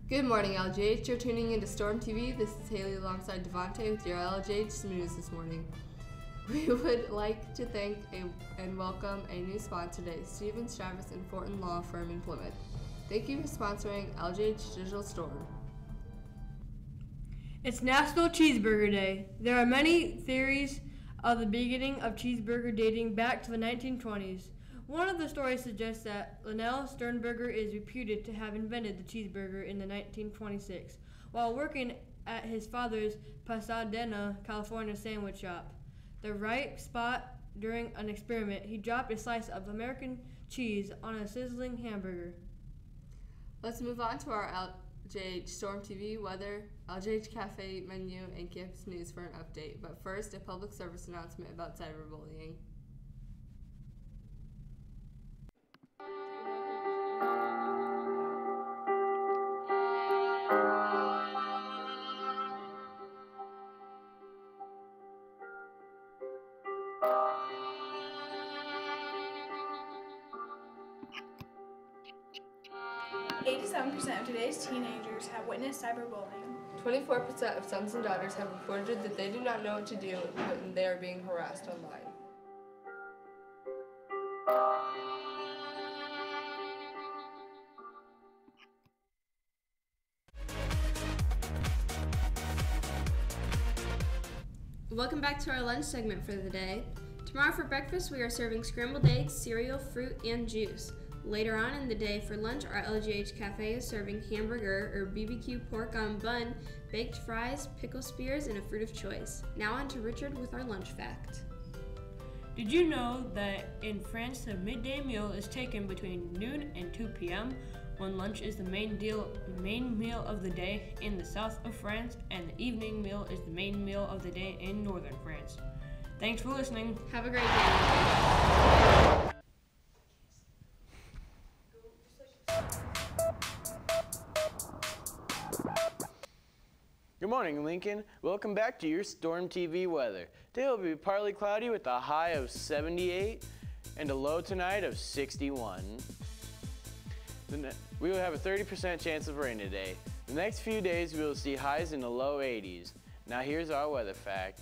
Good morning, LJH. You're tuning into Storm TV. This is Haley alongside Devontae with your LJH news this morning. We would like to thank and welcome a new sponsor today, Stevens, Travis, and Fortin Law Firm in Plymouth. Thank you for sponsoring LJH Digital Storm. It's National Cheeseburger Day. There are many theories of the beginning of cheeseburger dating back to the 1920s. One of the stories suggests that Lionel Sternberger is reputed to have invented the cheeseburger in 1926 while working at his father's Pasadena, California sandwich shop. The right spot during an experiment, he dropped a slice of American cheese on a sizzling hamburger. Let's move on to our LJH Storm TV weather, LJH Cafe menu, and campus news for an update. But first, a public service announcement about cyberbullying. Percent of today's teenagers have witnessed cyberbullying. 24% of sons and daughters have reported that they do not know what to do when they are being harassed online. Welcome back to our lunch segment for the day. Tomorrow for breakfast we are serving scrambled eggs, cereal, fruit, and juice. Later on in the day for lunch, our LJH Cafe is serving hamburger or BBQ pork on bun, baked fries, pickle spears, and a fruit of choice. Now on to Richard with our lunch fact. Did you know that in France the midday meal is taken between noon and 2 p.m. when lunch is the main meal of the day in the south of France and the evening meal is the main meal of the day in northern France? Thanks for listening. Have a great day. Good morning, Lincoln. Welcome back to your Storm TV weather. Today will be partly cloudy with a high of 78 and a low tonight of 61. We will have a 30% chance of rain today. The next few days we will see highs in the low 80s. Now here's our weather fact.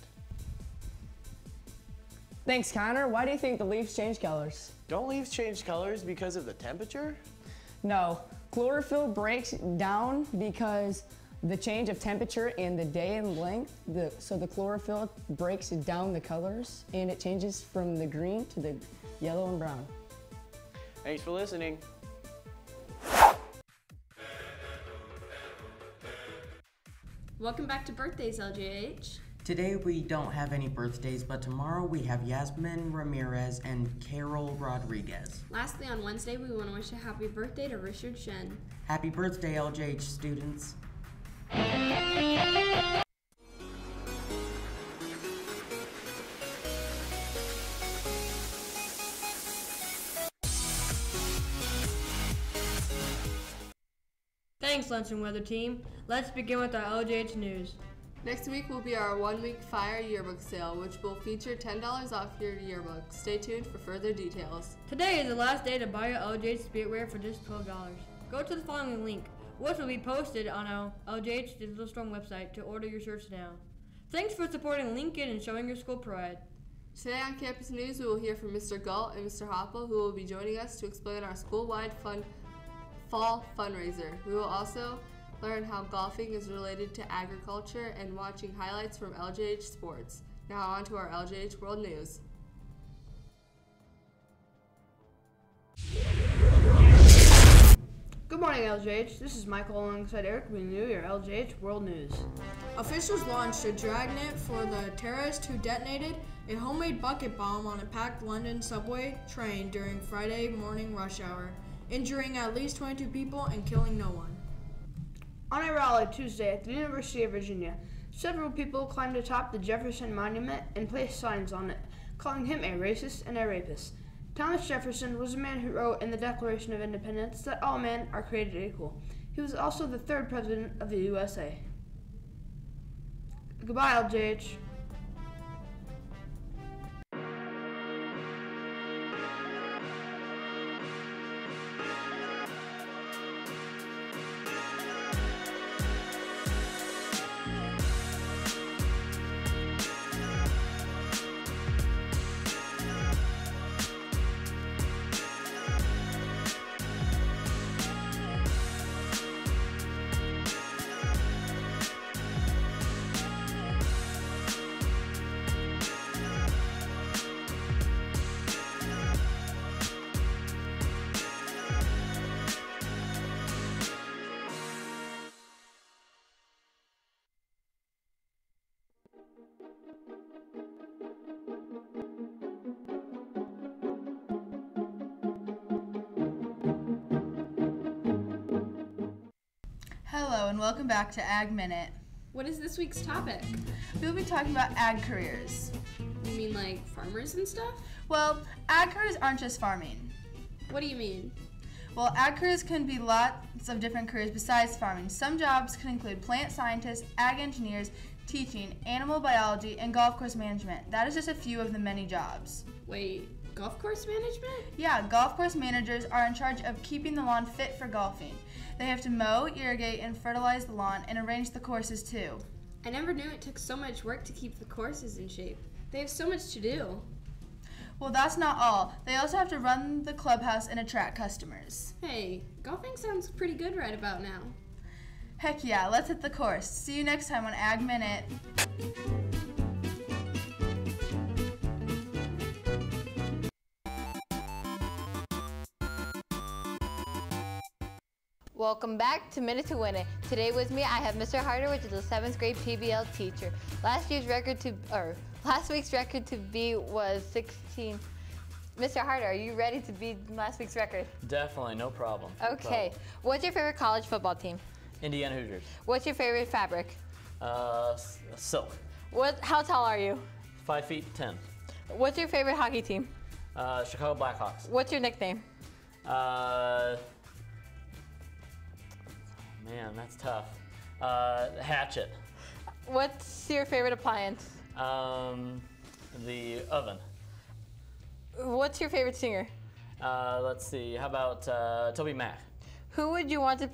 Thanks, Connor. Why do you think the leaves change colors? Don't leaves change colors because of the temperature? No. Chlorophyll breaks down because the change of temperature in the day and length, so the chlorophyll breaks down the colors and it changes from the green to the yellow and brown. Thanks for listening. Welcome back to Birthdays, LJH. Today we don't have any birthdays, but tomorrow we have Yasmin Ramirez and Carol Rodriguez. Lastly, on Wednesday, we want to wish a happy birthday to Richard Shen. Happy birthday, LJH students. Thanks, Lunch and Weather Team. Let's begin with our LJH news. Next week will be our one-week Fire yearbook sale, which will feature $10 off your yearbook. Stay tuned for further details. Today is the last day to buy your LJH Spiritwear for just $12. Go to the following link, which will be posted on our LJH Digital Storm website to order your shirts now. Thanks for supporting Lincoln and showing your school pride. Today on Campus News, we will hear from Mr. Galt and Mr. Hoppel, who will be joining us to explain our school-wide fall fundraiser. We will also learn how golfing is related to agriculture and watching highlights from LJH Sports. Now on to our LJH World News. Good morning, LJH. This is Michael alongside Eric bringing you your LJH World News. Officials launched a dragnet for the terrorist who detonated a homemade bucket bomb on a packed London subway train during Friday morning rush hour, injuring at least 22 people and killing no one. On a rally Tuesday at the University of Virginia, several people climbed atop the Jefferson Monument and placed signs on it, calling him a racist and a rapist. Thomas Jefferson was a man who wrote in the Declaration of Independence that all men are created equal. He was also the third president of the USA. Goodbye, LJH. Hello and welcome back to Ag Minute. What is this week's topic? We'll be talking about ag careers. You mean like farmers and stuff? Well, ag careers aren't just farming. What do you mean? Well, ag careers can be lots of different careers besides farming. Some jobs can include plant scientists, ag engineers, teaching, animal biology, and golf course management. That is just a few of the many jobs. Wait, golf course management? Yeah, golf course managers are in charge of keeping the lawn fit for golfing. They have to mow, irrigate, and fertilize the lawn and arrange the courses too. I never knew it took so much work to keep the courses in shape. They have so much to do. Well, that's not all. They also have to run the clubhouse and attract customers. Hey, golfing sounds pretty good right about now. Heck yeah, let's hit the course. See you next time on Ag Minute. Welcome back to Minute to Win It. Today with me I have Mr. Harder, which is a 7th grade PBL teacher. Last week's record to beat was 16. Mr. Harder, are you ready to beat last week's record? Definitely, no problem. Okay. What's your favorite college football team? Indiana Hoosiers. What's your favorite fabric? Silk. How tall are you? 5 feet 10. What's your favorite hockey team? Chicago Blackhawks. What's your nickname? Man, that's tough. Hatchet. What's your favorite appliance? The oven. What's your favorite singer? Let's see, how about Toby Mac? Who would you want to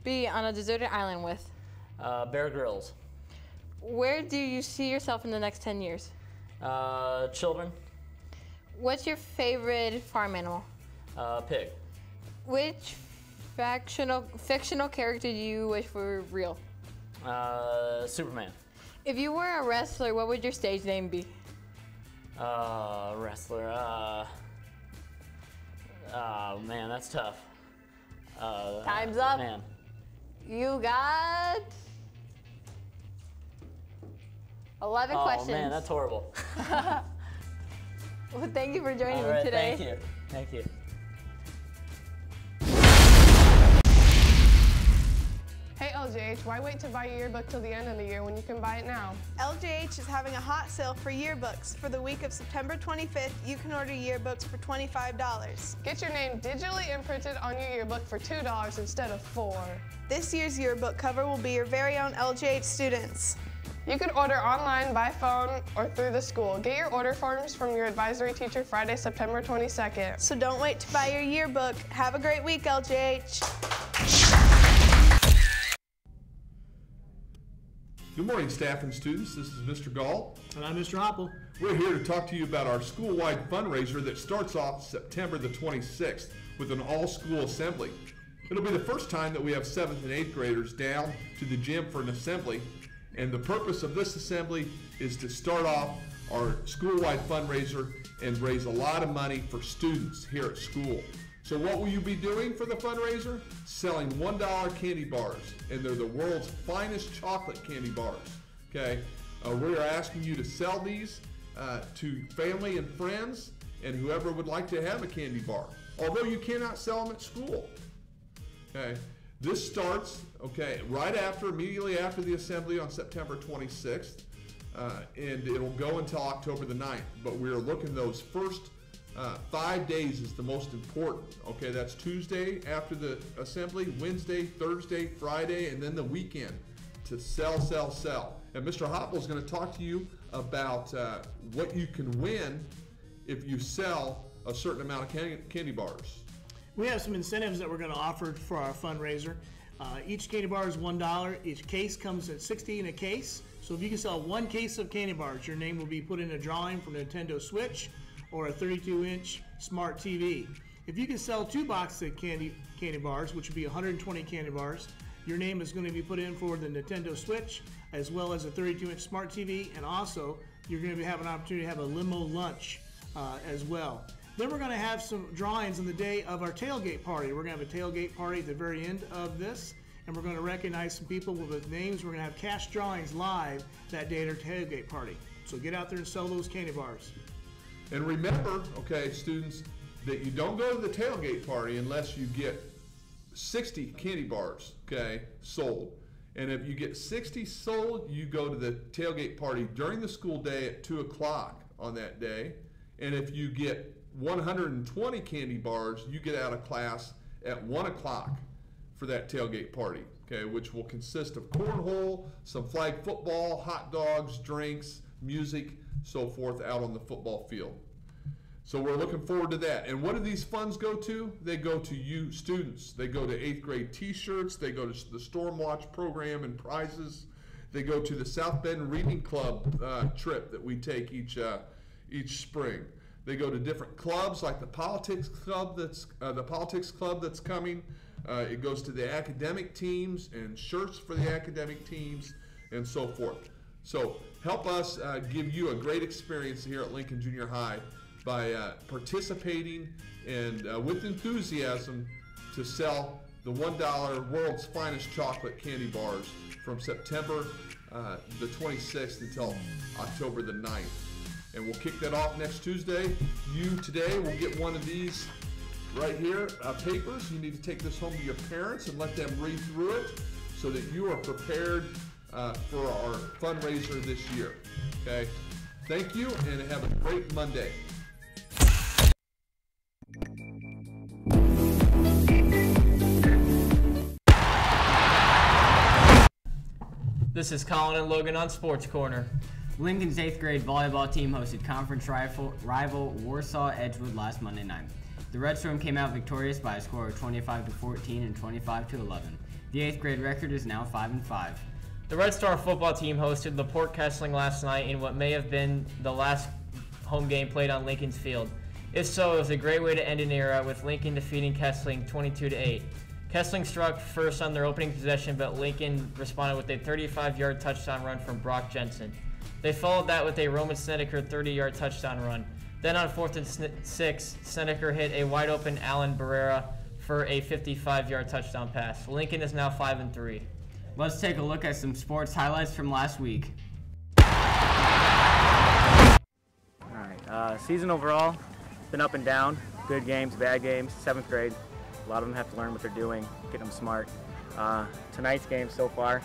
be on a deserted island with? Bear Grylls. Where do you see yourself in the next 10 years? Children. What's your favorite farm animal? Pig. Which fictional character do you wish were real? Superman. If you were a wrestler, what would your stage name be? Wrestler. Oh man, that's tough. Time's up. Man. You got 11 questions. Oh man, that's horrible. Well, thank you for joining All right, me today. Thank you. Thank you. Hey LJH, why wait to buy your yearbook till the end of the year when you can buy it now? LJH is having a hot sale for yearbooks. For the week of September 25th, you can order yearbooks for $25. Get your name digitally imprinted on your yearbook for $2 instead of $4. This year's yearbook cover will be your very own LJH students. You can order online, by phone, or through the school. Get your order forms from your advisory teacher Friday, September 22nd. So don't wait to buy your yearbook. Have a great week, LJH. Good morning, staff and students. This is Mr. Gall. And I'm Mr. Hopple. We're here to talk to you about our school-wide fundraiser that starts off September the 26th with an all-school assembly. It'll be the first time that we have 7th and 8th graders down to the gym for an assembly. And the purpose of this assembly is to start off our school-wide fundraiser and raise a lot of money for students here at school. So what will you be doing for the fundraiser? Selling $1 candy bars, and they're the world's finest chocolate candy bars. Okay, we're asking you to sell these to family and friends and whoever would like to have a candy bar, although you cannot sell them at school. Okay, this starts immediately after the assembly on September 26th, and it'll go until October the 9th. But we're looking those first 5 days is the most important. Okay, that's Tuesday after the assembly, Wednesday, Thursday, Friday, and then the weekend to sell. And Mr. Hopple is going to talk to you about what you can win if you sell a certain amount of candy bars. We have some incentives that we're going to offer for our fundraiser. Each candy bar is $1. Each case comes at $60 in a case. So if you can sell one case of candy bars, your name will be put in a drawing for a Nintendo Switch or a 32-inch smart TV. If you can sell 2 boxes of candy bars, which would be 120 candy bars, your name is going to be put in for the Nintendo Switch as well as a 32-inch smart TV, and also you're going to have an opportunity to have a limo lunch as well. Then we're going to have some drawings on the day of our tailgate party. We're going to have a tailgate party at the very end of this, and we're going to recognize some people with names. We're going to have cash drawings live that day at our tailgate party. So get out there and sell those candy bars. And remember, okay, students, that you don't go to the tailgate party unless you get 60 candy bars, okay, sold. And if you get 60 sold, you go to the tailgate party during the school day at 2 o'clock on that day. And if you get 120 candy bars, you get out of class at 1 o'clock for that tailgate party, okay, which will consist of cornhole, some flag football, hot dogs, drinks, music, so forth out on the football field. So we're looking forward to that. And what do these funds go to? They go to you students. They go to 8th grade t-shirts. They go to the Stormwatch program and prizes. They go to the South Bend Reading Club trip that we take each spring. They go to different clubs like the politics club that's coming. It goes to the academic teams and shirts for the academic teams and so forth. So help us give you a great experience here at Lincoln Junior High by participating and with enthusiasm to sell the $1 world's finest chocolate candy bars from September the 26th until October the 9th. And we'll kick that off next Tuesday. You today will get one of these right here, papers. You need to take this home to your parents and let them read through it so that you are prepared for our fundraiser this year. Okay? Thank you and have a great Monday. This is Colin and Logan on Sports Corner. Lincoln's 8th grade volleyball team hosted conference rival Warsaw Edgewood last Monday night. The Red Storm came out victorious by a score of 25-14 and 25-11. The 8th grade record is now 5-5. The Red Storm football team hosted LaPorte Kessling last night in what may have been the last home game played on Lincoln's field. If so, it was a great way to end an era with Lincoln defeating Kessling 22-8. Kessling struck first on their opening possession, but Lincoln responded with a 35-yard touchdown run from Brock Jensen. They followed that with a Roman Snedeker 30-yard touchdown run. Then on 4th and 6, Snedeker hit a wide-open Alan Barrera for a 55-yard touchdown pass. Lincoln is now 5-3. Let's take a look at some sports highlights from last week. All right, season overall, been up and down. Good games, bad games, 7th grade. A lot of them have to learn what they're doing, get them smart. Tonight's game so far,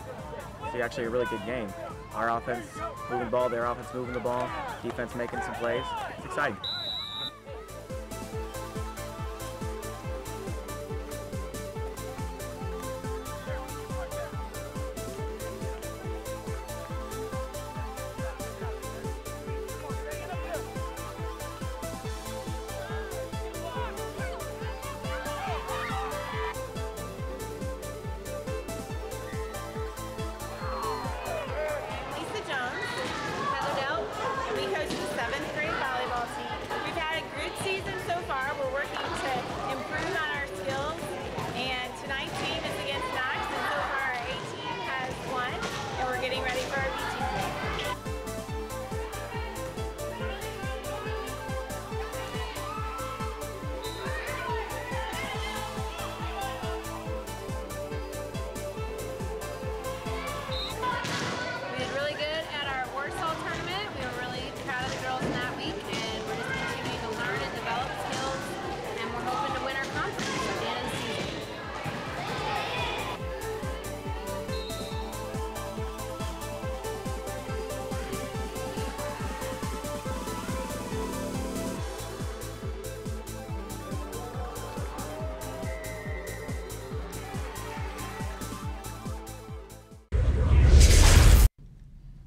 it's actually a really good game. Our offense moving the ball, their offense moving the ball, defense making some plays. It's exciting.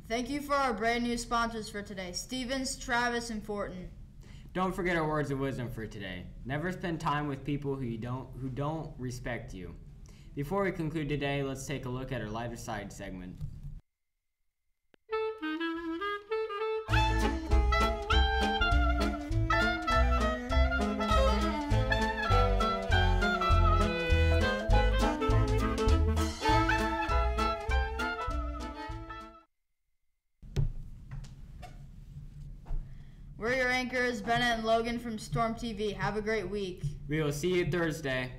Thank you for our brand new sponsors for today, Stevens, Travis, and Fortin. Don't forget our words of wisdom for today. Never spend time with people who don't respect you. Before we conclude today, let's take a look at our lighter side segment. We're your anchors, Bennett and Logan from Storm TV. Have a great week. We will see you Thursday.